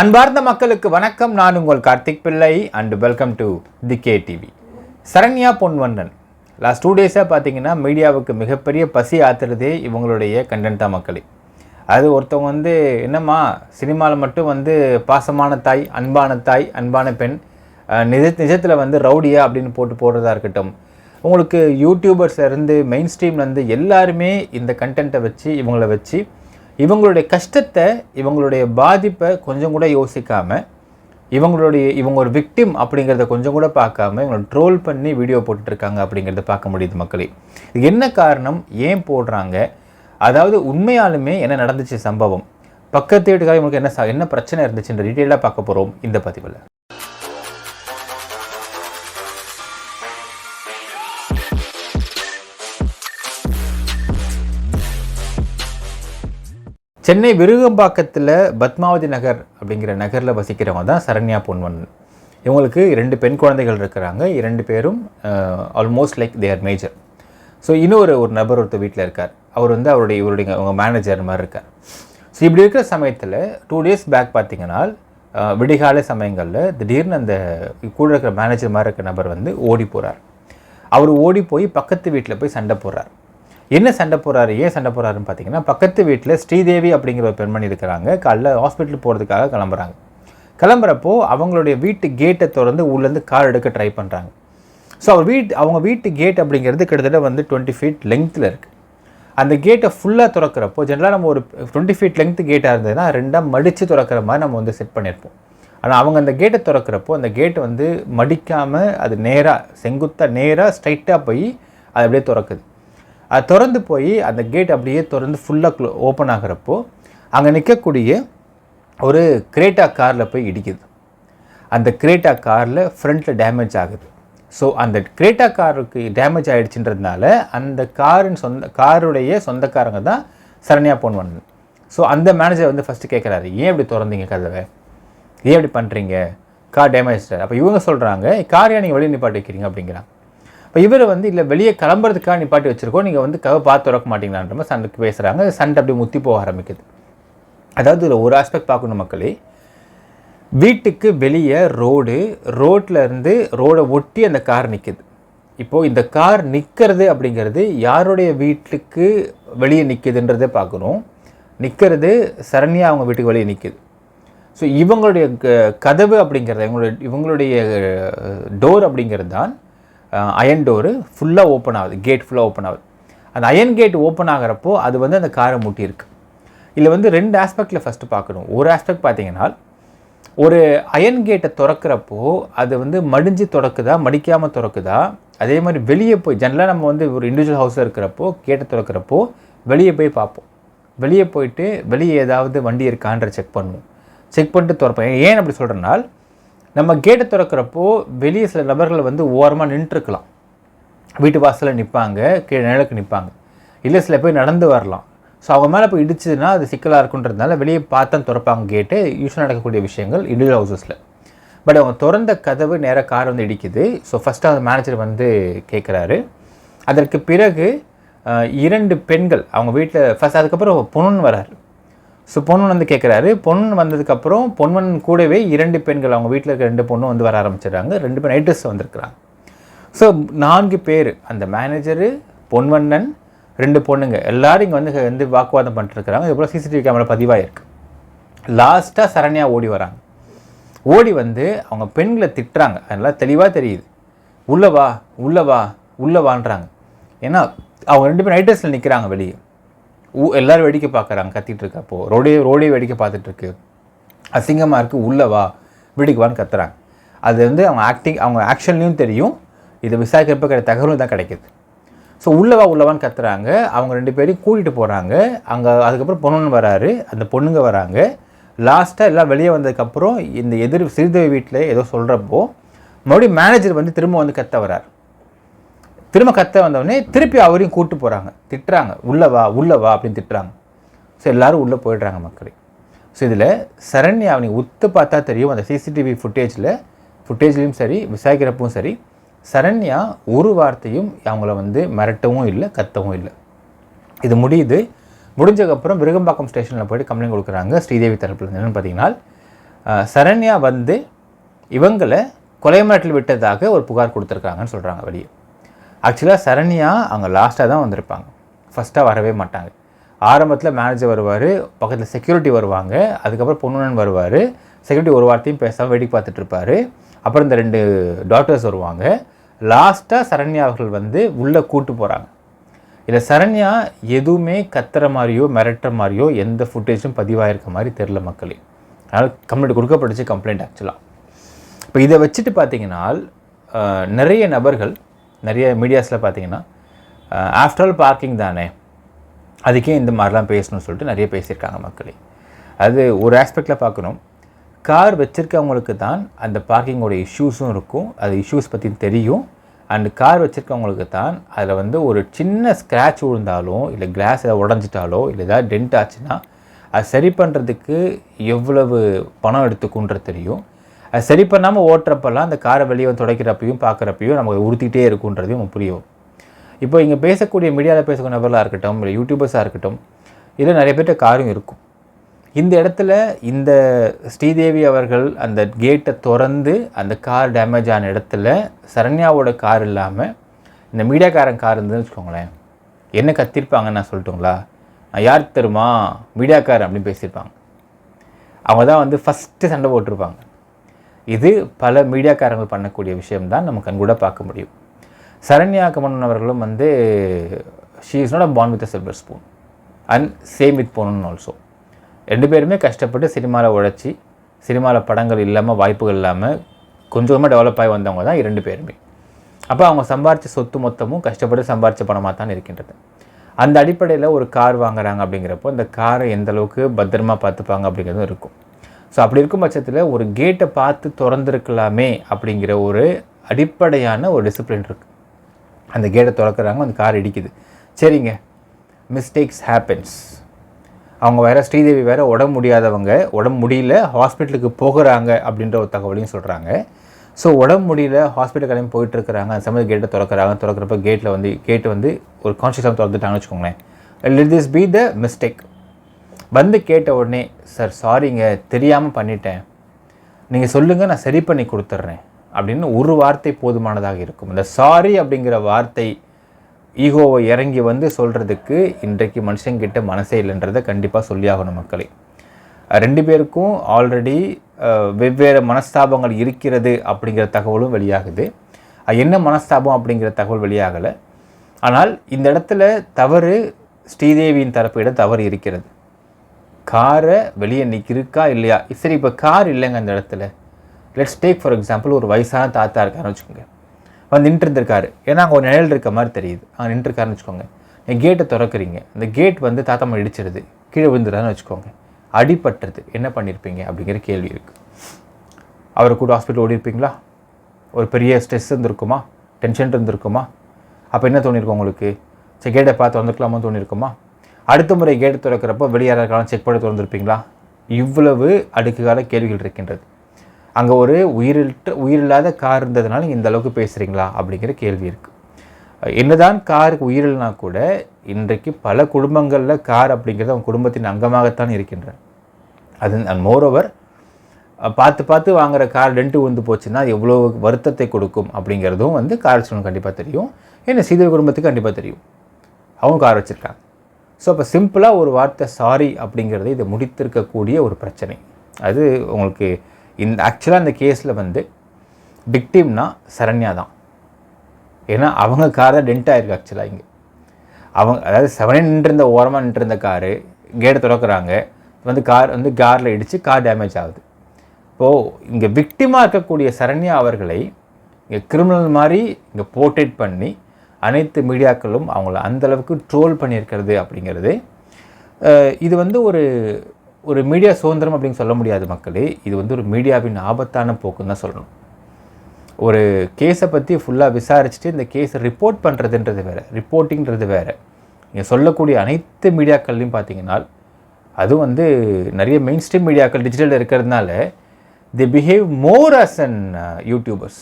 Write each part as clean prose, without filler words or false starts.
அன்பார்ந்த மக்களுக்கு வணக்கம். நான் உங்கள் கார்த்திக் பிள்ளை and welcome to the KTV. Saranya Ponvannan last 2 டேஸாக பார்த்தீங்கன்னா மீடியாவுக்கு மிகப்பெரிய பசி ஆத்துறதே இவங்களுடைய கண்டென்ட் தான் மக்களே. அது ஒருத்தவங்க என்னம்மா சினிமாவில் மட்டும் பாசமான தாய், அன்பான பெண், நிஜத்தில் ரவுடியா அப்படின்னு போடுறதா இருக்கட்டும், உங்களுக்கு யூடியூபர்ஸ் இருந்து மெயின் ஸ்ட்ரீம்லேருந்து எல்லாருமே இந்த கண்டென்ட்டை வச்சு இவங்களுடைய கஷ்டத்தை, இவங்களுடைய பாதிப்பை கொஞ்சம் கூட யோசிக்காமல், இவங்க ஒரு விக்டிம் அப்படிங்கிறத கொஞ்சம் கூட பார்க்காம இவங்களை ட்ரோல் பண்ணி வீடியோ போட்டுட்ருக்காங்க அப்படிங்கிறத பார்க்க முடியுது மக்களே. இது என்ன காரணம், ஏன் போடுறாங்க, அதாவது உண்மையாலுமே என்ன நடந்துச்சு சம்பவம், பக்கத்து வீட்டுக்காக இவங்களுக்கு என்ன பிரச்சனை இருந்துச்சுன்ற டீட்டெயிலாக பார்க்க போகிறோம் இந்த பதிவில். சென்னை விருகம்பாக்கத்தில் பத்மாவதி நகர் அப்படிங்கிற நகரில் வசிக்கிறவங்க தான் சரண்யா பொன்வண்ணன். இவங்களுக்கு 2 பெண் குழந்தைகள் இருக்கிறாங்க. 2 பேரும் almost like they are major. So இன்னொரு நபர் ஒருத்தர் வீட்டில் இருக்கார். அவர் அவங்க மேனேஜர் மாதிரி இருக்கார். ஸோ இப்படி இருக்கிற சமயத்தில் 2 டேஸ் பேக் பார்த்தீங்கன்னா விடிகாலை சமயங்களில் திடீர்னு அந்த கூட இருக்கிற மேனேஜர் மாதிரி இருக்கிற நபர் ஓடி போகிறார். அவர் ஓடி போய் பக்கத்து வீட்டில் போய் சண்டை போடுறார். என்ன சண்டை போடுறாரு, ஏன் சண்டை போடுறாருன்னு பார்த்தீங்கன்னா, பக்கத்து வீட்டில் ஸ்ரீதேவி அப்படிங்கிற ஒரு பெண்மணி இருக்கிறாங்க. காலைல ஹாஸ்பிட்டல் போகிறதுக்காக கிளம்புறப்போ அவங்களுடைய வீட்டு கேட்டை திறந்து உள்ளேருந்து கார் எடுக்க ட்ரை பண்ணுறாங்க. ஸோ அவங்க வீட்டு கேட் அப்படிங்கிறது கிட்டத்தட்ட 20 ஃபீட் லெங்த்தில் இருக்குது. அந்த கேட்டை ஃபுல்லாக திறக்கிறப்போ, ஜென்ரலாக நம்ம ஒரு 20 ஃபீட் லெங்த் கேட்டாக இருந்ததுன்னா 2ஆக மடித்து திறக்கிற மாதிரி நம்ம செட் பண்ணியிருப்போம். ஆனால் அவங்க அந்த கேட்டை திறக்கிறப்போ அந்த கேட்டு மடிக்காமல் அது நேராக ஸ்ட்ரைட்டாக போய் அது அப்படியே திறக்குது. அது திறந்து போய் அந்த கேட் அப்படியே திறந்து ஃபுல்லாக ஓப்பன் ஆகிறப்போ அங்கே நிற்கக்கூடிய ஒரு கிரேட்டா காரில் போய் இடிக்குது. அந்த கிரேட்டா காரில் ஃப்ரண்ட்டில் டேமேஜ் ஆகுது. ஸோ அந்த கிரேட்டா காருக்கு டேமேஜ் ஆகிடுச்சுன்றதுனால அந்த காருடைய சொந்தக்காரங்க தான் சரண்யா பொன்வண்ணன். ஸோ அந்த மேனேஜர் ஃபஸ்ட்டு கேட்குறாரு, ஏன் இப்படி திறந்தீங்க கதவை, ஏன் இப்படி பண்ணுறீங்க, கார் டேமேஜ். அப்போ இவங்க சொல்கிறாங்க, காரையாக நீங்கள் வெளியே நிப்பாட்டி வைக்கிறீங்க அப்படிங்கிறாங்க. இப்போ இவர் இல்லை வெளியே கிளம்புறதுக்காக நிப்பாட்டி வச்சுருக்கோம், நீங்கள் கதை பார்த்து திறக்க மாட்டீங்களான்ற மாதிரி சண்டைக்கு பேசுகிறாங்க. சண்டை அப்படி முத்தி போக ஆரம்பிக்குது. அதாவது இதில் ஒரு ஆஸ்பெக்ட் பார்க்கணும் மக்களே. வீட்டுக்கு வெளியே ரோட்டில் இருந்து ரோடை ஒட்டி அந்த கார் நிற்குது. இப்போது இந்த கார் நிற்கிறது அப்படிங்கிறது யாருடைய வீட்டுக்கு வெளியே நிற்குதுன்றதை பார்க்கணும். நிற்கிறது சரண்யா அவங்க வீட்டுக்கு வெளியே நிற்குது. ஸோ இவங்களுடைய கதவு அப்படிங்கிறது, இவங்களுடைய டோர் அப்படிங்கிறது தான் அயன் டோரு ஃபுல்லாக ஓப்பன் ஆகுது, கேட் ஃபுல்லாக ஓப்பன் ஆகுது. அந்த அயன் கேட் ஓப்பன் ஆகிறப்போ அது அந்த காரை முட்டியிருக்கு. இதில் 2 ஆஸ்பெக்டில் ஃபஸ்ட்டு பார்க்கணும். ஒரு ஆஸ்பெக்ட் பார்த்தீங்கன்னா, ஒரு அயன் கேட்டை திறக்கிறப்போ அது மடிஞ்சு திறக்குதா, மடிக்காமல் திறக்குதா, அதே மாதிரி வெளியே போய் ஜென்ரலாக நம்ம ஒரு இண்டிவிஜுவல் ஹவுஸில் இருக்கிறப்போ கேட்டை திறக்கிறப்போ வெளியே போய் பார்ப்போம். வெளியே போயிட்டு வெளியே ஏதாவது வண்டி இருக்கான்ற செக் பண்ணுவோம். செக் பண்ணிட்டு திறப்போம். ஏன் அப்படி சொல்கிறனால், நம்ம கேட்டை திறக்கிறப்போ வெளியே சில நபர்கள் ஓரமாக நின்றுருக்கலாம், வீட்டு வாசலில் நிற்பாங்க, கீழே நிழலுக்கு நிற்பாங்க, இல்லை சில பேர் நடந்து வரலாம். ஸோ அவங்க மேலே போய் இடிச்சதுன்னா அது சிக்கலாக இருக்குன்றதுனால வெளியே பார்த்தா திறப்பாங்க கேட்டு. யூஸ்வலாக நடக்கக்கூடிய விஷயங்கள் இண்டிவிஜுவல் ஹவுசஸில். பட் அவங்க திறந்த கதவு நேராக கார் இடிக்குது. ஸோ ஃபஸ்ட்டு அந்த மேனேஜர் கேட்குறாரு. அதற்கு பிறகு 2 பெண்கள் அவங்க வீட்டில் ஃபஸ்ட், அதுக்கப்புறம் பொண்ணுன்னு வராரு. ஸோ பொண்ணு கேட்குறாரு. பொண்ணு வந்ததுக்கப்புறம் பொன்வண்ணன் கூடவே 2 பெண்கள் அவங்க வீட்டில் இருக்க 2 பொண்ணும் வர ஆரம்பிச்சிடுறாங்க. 2 பேர் நைட் ட்ரெஸ் வந்திருக்கிறாங்க. ஸோ 4 பேர், அந்த மேனேஜரு, பொன்வண்ணன், 2 பொண்ணுங்க எல்லோரும் இங்கே வாக்குவாதம் பண்ணிட்டுருக்குறாங்க. இதுபோல் CCTV கேமரா பதிவாயிருக்கு. லாஸ்ட்டாக சரண்யா ஓடி வராங்க. ஓடி அவங்க பெண்களை திட்டுறாங்க. அதெல்லாம் தெளிவாக தெரியுது. உள்ளவான்றாங்க. ஏன்னா அவங்க 2 பேர் நைட் ட்ரெஸ்ஸில் நிற்கிறாங்க வெளியே. எல்லோரும் வேடிக்கை பார்க்குறாங்க, கத்திட்டு இருக்கப்போ ரோடே வேடிக்கை பார்த்துட்ருக்கு, அசிங்கமாக இருக்குது, உள்ளவா வேடிக்கைவான்னு கத்துறாங்க. அது அவங்க ஆக்ஷன்லேயும் தெரியும், இது விசாரிக்கிறப்ப தகவலும் தான் கிடைக்கிது. ஸோ உள்ளவான்னு கத்துறாங்க. அவங்க 2 பேரையும் கூட்டிகிட்டு போகிறாங்க. அங்கே அதுக்கப்புறம் பொண்ணு வராரு, அந்த பொண்ணுங்க வராங்க. லாஸ்ட்டாக எல்லாம் வெளியே வந்ததுக்கப்புறம் இந்த ஸ்ரீதேவி வீட்டில் ஏதோ சொல்கிறப்போ மறுபடியும் மேனேஜர் திரும்ப கத்த வரார். திரும்ப கத்த வந்தவொடனே திருப்பி அவரையும் கூப்பிட்டு போகிறாங்க, திட்டுறாங்க, உள்ளவா அப்படின்னு திட்டுறாங்க. ஸோ எல்லோரும் உள்ளே போயிடுறாங்க மக்களே. ஸோ இதில் சரண்யா நீங்கள் உத்து பார்த்தா தெரியும், அந்த CCTV ஃபுட்டேஜ்லேயும் சரி, விசாரிக்கிறப்பவும் சரி, சரண்யா ஒரு வார்த்தையும் அவங்கள மிரட்டவும் இல்லை, கத்தவும் இல்லை. இது முடியுது. முடிஞ்சக்கப்புறம் விருகம்பாக்கம் ஸ்டேஷனில் போய்ட்டு கம்ப்ளைண்ட் கொடுக்குறாங்க ஸ்ரீதேவி தரப்பில். என்னென்னு பார்த்தீங்கன்னா, சரண்யா வந்து இவங்களை கொலை மிரட்டல் விட்டதாக ஒரு புகார் கொடுத்துருக்காங்கன்னு சொல்கிறாங்க வெளியே. ஆக்சுவலாக சரண்யா அங்கே லாஸ்ட்டாக தான் வந்திருப்பாங்க, ஃபஸ்ட்டாக வரவே மாட்டாங்க. ஆரம்பத்தில் மேனேஜர் வருவார், பக்கத்தில் செக்யூரிட்டி வருவாங்க, அதுக்கப்புறம் பொண்ணுடன் வருவார். செக்யூரிட்டி ஒரு வார்த்தையும் பேசாமல் வேடிக்கை பார்த்துட்டு இருப்பார். அப்புறம் இந்த 2 டாக்டர்ஸ் வருவாங்க. லாஸ்ட்டாக சரண்யா அவர்கள் வந்து உள்ளே கூட்டு போகிறாங்க. இதில் சரண்யா எதுவுமே கத்துற மாதிரியோ மிரட்டுற மாதிரியோ எந்த ஃபுட்டேஜும் பதிவாயிருக்க மாதிரி தெரில மக்களே. அதனால் கம்ப்ளைண்ட் கொடுக்கப்பட்டுச்சு, கம்ப்ளைண்ட் ஆக்சுவலாக. இப்போ இதை வச்சுட்டு பார்த்தீங்கன்னா நிறைய நபர்கள் நிறைய மீடியாஸில் பார்த்தீங்கன்னா ஆஃப்டர் ஆல் பார்க்கிங் தானே, அதுக்கே இந்த மாதிரிலாம் பேசணும்னு சொல்லிட்டு நிறைய பேசியிருக்காங்க மக்களே. அது ஒரு ஆஸ்பெக்டில் பார்க்கணும். கார் வச்சுருக்கவங்களுக்கு தான் அந்த பார்க்கிங்கோட இஷ்யூஸும் இருக்கும், அது இஷ்யூஸ் பற்றி தெரியும். அண்ட் கார் வச்சுருக்கவங்களுக்கு தான் அதில் வந்து ஒரு சின்ன ஸ்க்ராட்ச் விழுந்தாலும் இல்லை கிளாஸ் ஏதாவது உடஞ்சிட்டாலோ இல்லை ஏதாவது டென்ட் ஆச்சுன்னா அது சரி பண்ணுறதுக்கு எவ்வளவு பணம் எடுத்துக்குன்றது தெரியும். அது சரி பண்ணாமல் ஓட்டுறப்பெல்லாம் அந்த காரை வெளியே வந்து துடைக்கிறப்பையும் பார்க்குறப்பையும் நமக்கு உறுத்திட்டே இருக்குன்றதையும் நம்ம புரியும். இப்போ இங்கே பேசக்கூடிய மீடியாவில் பேசக்கூடிய நபர்களாக இருக்கட்டும் இல்லை யூடியூபர்ஸாக இருக்கட்டும், இதில் நிறைய பேர்கிட்ட காரும் இருக்கும். இந்த இடத்துல இந்த ஸ்ரீதேவி அவர்கள் அந்த கேட்டை திறந்து அந்த கார் டேமேஜ் ஆன இடத்துல சரண்யாவோட கார் இல்லாமல் இந்த மீடியாக்காரன் கார் இருந்ததுன்னு வச்சுக்கோங்களேன், என்ன கத்திருப்பாங்கன்னு நான் சொல்லட்டுங்களா? நான் யார் தெரியுமா, மீடியாக்காரன் அப்படின்னு பேசியிருப்பாங்க. அவங்க தான் வந்து ஃபஸ்ட்டு சண்டை போட்டிருப்பாங்க. இது பல மீடியாக்காரங்கள் பண்ணக்கூடிய விஷயம்தான் நம்ம கண்கூட பார்க்க முடியும். சரண்யா கமன் அவர்களும் வந்து she is not a born with a silver spoon and same with பொண்ணு ஆல்சோ. 2 பேருமே கஷ்டப்பட்டு சினிமாவில் உழைச்சி சினிமாவில் படங்கள் இல்லாமல் வாய்ப்புகள் இல்லாமல் கொஞ்சமாக டெவலப் ஆகி வந்தவங்க தான் 2 பேருமே. அப்போ அவங்க சம்பாரித்த சொத்து மொத்தமும் கஷ்டப்பட்டு சம்பாரித்த பணமாக தான் இருக்கின்றது. அந்த அடிப்படையில் ஒரு கார் வாங்குறாங்க அப்படிங்கிறப்போ அந்த காரை எந்த அளவுக்கு பத்திரமா பார்த்துப்பாங்க அப்படிங்கிறதும் இருக்கும். ஸோ அப்படி இருக்கும் பட்சத்தில் ஒரு கேட்டை பார்த்து திறந்துருக்கலாமே அப்படிங்கிற ஒரு அடிப்படையான ஒரு டிசிப்ளின் இருக்குது. அந்த கேட்டை திறக்கிறாங்க, அந்த கார் இடிக்குது, சரிங்க, மிஸ்டேக்ஸ் ஹேப்பன்ஸ். அவங்க வேறு ஸ்ரீதேவி வேறு உடம்பு முடியாதவங்க, உடம்பு முடியல ஹாஸ்பிட்டலுக்கு போகிறாங்க அப்படின்ற ஒரு தகவலையும் சொல்கிறாங்க. ஸோ உடம்பு முடியல ஹாஸ்பிட்டல் கிளம்பி போயிட்டுருக்குறாங்க, அந்த சமயத்து கேட்டை திறக்கிறப்ப கேட்டு வந்து ஒரு கான்ஷியஸாக திறந்துட்டாங்கன்னு வச்சுக்கோங்களேன். Let this be the mistake. வந்து கேட்ட உடனே சார் சாரிங்க தெரியாமல் பண்ணிட்டேன், நீங்கள் சொல்லுங்கள் நான் சரி பண்ணி கொடுத்துட்றேன் அப்படின்னு ஒரு வார்த்தை போதுமானதாக இருக்கும். இந்த சாரி அப்படிங்கிற வார்த்தை ஈகோவை இறங்கி வந்து சொல்கிறதுக்கு இன்றைக்கு மனுஷங்கிட்ட மனசே இல்லைன்றதை கண்டிப்பாக சொல்லியாகணும் மக்களே. 2 பேருக்கும் ஆல்ரெடி வெவ்வேறு மனஸ்தாபங்கள் இருக்கிறது அப்படிங்கிற தகவலும் வெளியாகுது. என்ன மனஸ்தாபம் அப்படிங்கிற தகவல் வெளியாகலை. ஆனால் இந்த இடத்துல தவறு ஸ்ரீதேவியின் தரப்பிடம் தவறு இருக்கிறது. காரை வெளியே இருக்கா இல்லையா, சரி இப்போ கார் இல்லைங்க அந்த இடத்துல, லெட்ஸ் டேக் ஃபார் எக்ஸாம்பிள் ஒரு வயசான தாத்தா இருக்காருன்னு வச்சுக்கோங்க, வந்து நின்றுருந்துருக்காரு, ஏன்னா அங்கே ஒரு நிழல் இருக்க மாதிரி தெரியுது, அங்கே நின்றுருக்காருன்னு வச்சுக்கோங்க. நீங்கள் கேட்டை திறக்கிறீங்க, அந்த கேட் வந்து தாத்தா மேலே இடிச்சிடுது, கீழே விழுந்துடுறான்னு வச்சுக்கோங்க, அடிபட்டுறது, என்ன பண்ணியிருப்பீங்க அப்படிங்கிற கேள்வி இருக்குது. அவரை கூட ஹாஸ்பிட்டல் ஓடி இருப்பீங்களா? ஒரு பெரிய ஸ்ட்ரெஸ் இருந்திருக்குமா, டென்ஷன் இருந்திருக்குமா? அப்போ என்ன தோணியிருக்கும் உங்களுக்கு? சரி கேட்டை பார்த்து வந்துருக்கலாமா தோணியிருக்குமா? அடுத்த முறை கேட்டு திறக்கிறப்போ வெளியார காலம் செக் பண்ணி திறந்துருப்பீங்களா? இவ்வளவு அடுக்குகால கேள்விகள் இருக்கின்றது. அங்கே ஒரு உயிரில்லாத கார் இருந்ததுனால இந்த அளவுக்கு பேசுகிறீங்களா அப்படிங்கிற கேள்வி இருக்குது. என்னதான் காருக்கு உயிரில்னா கூட இன்றைக்கு பல குடும்பங்களில் கார் அப்படிங்கிறது அவங்க குடும்பத்தின் அங்கமாகத்தான் இருக்கின்றன. அது மோரோவர் பார்த்து வாங்குகிற கார் டென்ட்டு விழுந்து போச்சுன்னா அது எவ்வளோ வருத்தத்தை கொடுக்கும் அப்படிங்கிறதும் வந்து கார் வச்சுக்கணும் கண்டிப்பாக தெரியும். ஏன்னா சீதேவி குடும்பத்துக்கு கண்டிப்பாக தெரியும், அவங்க கார் வச்சுருக்காங்க. ஸோ அப்போ சிம்பிளாக ஒரு வார்த்தை சாரி அப்படிங்கிறது இதை முடித்திருக்கக்கூடிய ஒரு பிரச்சனை. அது உங்களுக்கு இந்த ஆக்சுவலாக இந்த கேஸில் வந்து விக்டிம்னா சரண்யா தான். ஏன்னா அவங்க கார் தான் டென்ட் ஆகிருக்கு. ஆக்சுவலாக இங்கே அவங்க அதாவது செவனே நின்றுருந்த ஓரமாக நின்றுருந்த காரு கேட்டை திறக்கிறாங்க, வந்து காரில் இடித்து கார் டேமேஜ் ஆகுது. இப்போது இங்கே விக்டிமாக இருக்கக்கூடிய சரண்யா அவர்களை இங்கே கிரிமினல் மாதிரி இங்கே போர்ட்ரேட் பண்ணி அனைத்து மீடியாக்களும் அவங்கள அந்தளவுக்கு ட்ரோல் பண்ணியிருக்கிறது அப்படிங்கிறது இது வந்து ஒரு மீடியா சுதந்திரம் அப்படின்னு சொல்ல முடியாது மக்களே. இது வந்து ஒரு மீடியாவின் ஆபத்தான போக்குன்னு தான் சொல்லணும். ஒரு கேஸை பற்றி ஃபுல்லாக விசாரிச்சுட்டு இந்த கேஸை ரிப்போர்ட் பண்ணுறதுன்றது வேறு, ரிப்போர்ட்டிங்கிறது வேறு. இங்கே சொல்லக்கூடிய அனைத்து மீடியாக்கள்லையும் பார்த்தீங்கன்னா அதுவும் வந்து நிறைய மெயின் ஸ்ட்ரீம் மீடியாக்கள் டிஜிட்டலில் இருக்கிறதுனால they behave more as an YouTubers.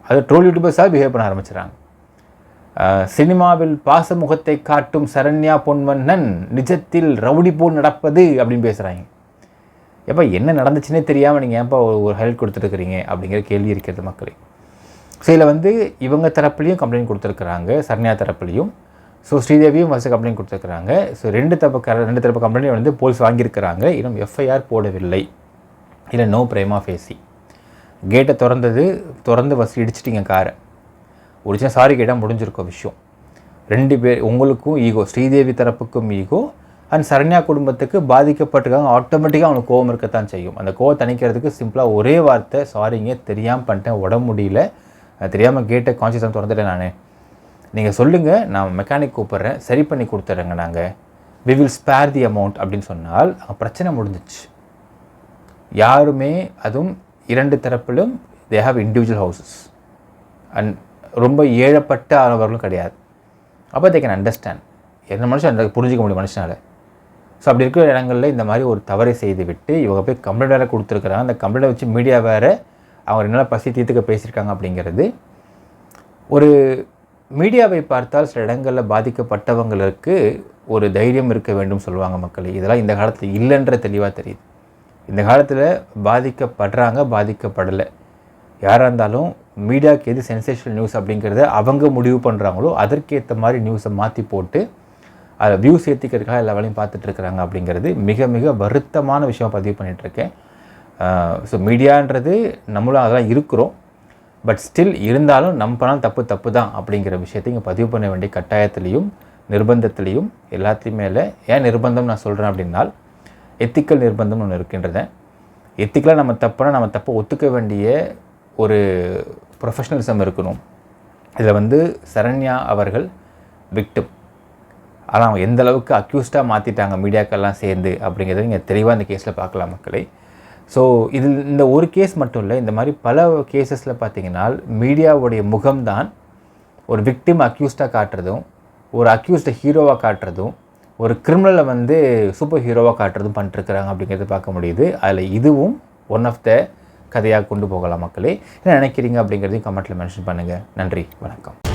அது ட்ரோல் யூடியூபர்ஸாக பிஹேவ் பண்ண ஆரம்பிச்சிடறாங்க. சினிமாவில் பாசமுகத்தை காட்டும் சரண்யா பொன்வண்ணன் நிஜத்தில் ரவுடி போல் நடப்பது அப்படின்னு பேசுகிறாங்க. எப்போ என்ன நடந்துச்சுன்னே தெரியாமல் நீங்கள் ஏன்ப்பா ஒரு ஹெல்ப் கொடுத்துருக்குறீங்க அப்படிங்கிற கேள்வி இருக்கிறது மக்களே. ஸோ இதில் வந்து இவங்க தரப்புலையும் கம்ப்ளைண்ட் கொடுத்துருக்குறாங்க, சரண்யா தரப்புலையும். ஸோ ஸ்ரீதேவியும் ஃபஸ்ட்டு கம்ப்ளைண்ட் கொடுத்துருக்குறாங்க. ஸோ ரெண்டு தரப்பு கம்ப்ளைண்ட் வந்து போலீஸ் வாங்கியிருக்கிறாங்க. இன்னும் எஃப்ஐஆர் போடவில்லை. இல்லை நோ பிரேமா ஃபேசி. கேட்டை திறந்து ஃபஸ்ட்டு இடிச்சிட்டிங்க காரை. ஒரு சின்ன சாரி கேட்டால் முடிஞ்சிருக்க விஷயம். 2 பேர் உங்களுக்கும் ஈகோ, ஸ்ரீதேவி தரப்புக்கும் ஈகோ அண்ட் சரண்யா குடும்பத்துக்கு பாதிக்கப்பட்டிருக்காங்க. ஆட்டோமேட்டிக்காக அவனுக்கு கோவம் இருக்கத்தான் செய்யும். அந்த கோவம் தணிக்கிறதுக்கு சிம்பிளாக ஒரே வார்த்தை, சாரிங்க தெரியாமல் பண்ணிட்டேன், உடம்பு முடியல, தெரியாமல் கேட்டை கான்சியஸாக திறந்துட்டேன் நான், நீங்கள் சொல்லுங்கள், நான் மெக்கானிக் கூப்பிட்றேன், சரி பண்ணி கொடுத்துட்றேங்க, நாங்கள் we will spare the amount அப்படின்னு சொன்னால் பிரச்சனை முடிஞ்சிச்சு. யாருமே, அதுவும் 2 தரப்பிலும் they have individual houses and ரொம்ப ஏழப்பட்ட ஆனவர்களும் கிடையாது. அப்போ தே கேன் அண்டர்ஸ்டாண்ட். என்ன மனுஷன் புரிஞ்சிக்க முடியும் மனுஷனால். ஸோ அப்படி இருக்கிற இடங்களில் இந்த மாதிரி ஒரு தவறை செய்து விட்டு இவங்க போய் கம்ப்ளைண்ட் வேறு கொடுத்துருக்குறாங்க. அந்த கம்ப்ளைண்ட்டை வச்சு மீடியா வேறு அவங்க என்னால் பசி தீர்த்துக்க பேசியிருக்காங்க. அப்படிங்கிறது ஒரு மீடியாவை பார்த்தால் சில இடங்களில் பாதிக்கப்பட்டவங்களுக்கு ஒரு தைரியம் இருக்க வேண்டும் சொல்லுவாங்க மக்களே. இதெல்லாம் இந்த காலத்தில் இல்லைன்ற தெளிவாக தெரியுது. இந்த காலத்தில் பாதிக்கப்படுறாங்க, பாதிக்கப்படலை, யாராக இருந்தாலும் மீடியாவுக்கு எது சென்சேஷனல் நியூஸ் அப்படிங்கிறத அவங்க முடிவு பண்ணுறாங்களோ அதற்கேற்ற மாதிரி நியூஸை மாற்றி போட்டு அதை வியூஸ் ஏற்றிக்கிறதுக்காக எல்லா வேலையும் பார்த்துட்ருக்குறாங்க. அப்படிங்கிறது மிக மிக வருத்தமான விஷயம் பதிவு பண்ணிகிட்ருக்கேன். ஸோ மீடியான்றது நம்மளும் அதெல்லாம் இருக்கிறோம். பட் ஸ்டில் இருந்தாலும் நம்ம பண்ணாலும் தப்பு தான் அப்படிங்கிற விஷயத்தை இங்கே பதிவு பண்ண வேண்டிய கட்டாயத்துலேயும் நிர்பந்தத்துலேயும் எல்லாத்தையும் மேலே. ஏன் நிர்பந்தம் நான் சொல்கிறேன் அப்படின்னால், எத்திக்கல் நிர்பந்தம் ஒன்று இருக்கின்றன. எத்திக்கலாக நம்ம தப்பை ஒத்துக்க வேண்டிய ஒரு ப்ரொஃபஷ்னலிசம் இருக்கணும். இதில் வந்து சரண்யா அவர்கள் விக்டிம், ஆனால் அவங்க எந்த அளவுக்கு அக்யூஸ்டாக மாற்றிட்டாங்க மீடியாக்கெல்லாம் சேர்ந்து அப்படிங்கிறத நீங்கள் தெளிவாக இந்த கேஸில் பார்க்கலாம் மக்களே. ஸோ இதில் இந்த ஒரு கேஸ் மட்டும் இல்லை, இந்த மாதிரி பல கேசஸில் பார்த்தீங்கன்னா மீடியாவுடைய முகம்தான் ஒரு விக்டிம் அக்யூஸ்டாக காட்டுறதும், ஒரு அக்யூஸ்டை ஹீரோவாக காட்டுறதும், ஒரு கிரிமினலை வந்து சூப்பர் ஹீரோவாக காட்டுறதும் பண்ணிட்டுருக்குறாங்க அப்படிங்கிறது பார்க்க முடியுது. அதில் இதுவும் ஒன் ஆஃப் த கதையாக கொண்டு போகலாம் மக்களே. என்ன நினைக்கிறீங்க அப்படிங்கிறதையும் கமெண்ட்டில் மென்ஷன் பண்ணுங்கள். நன்றி, வணக்கம்.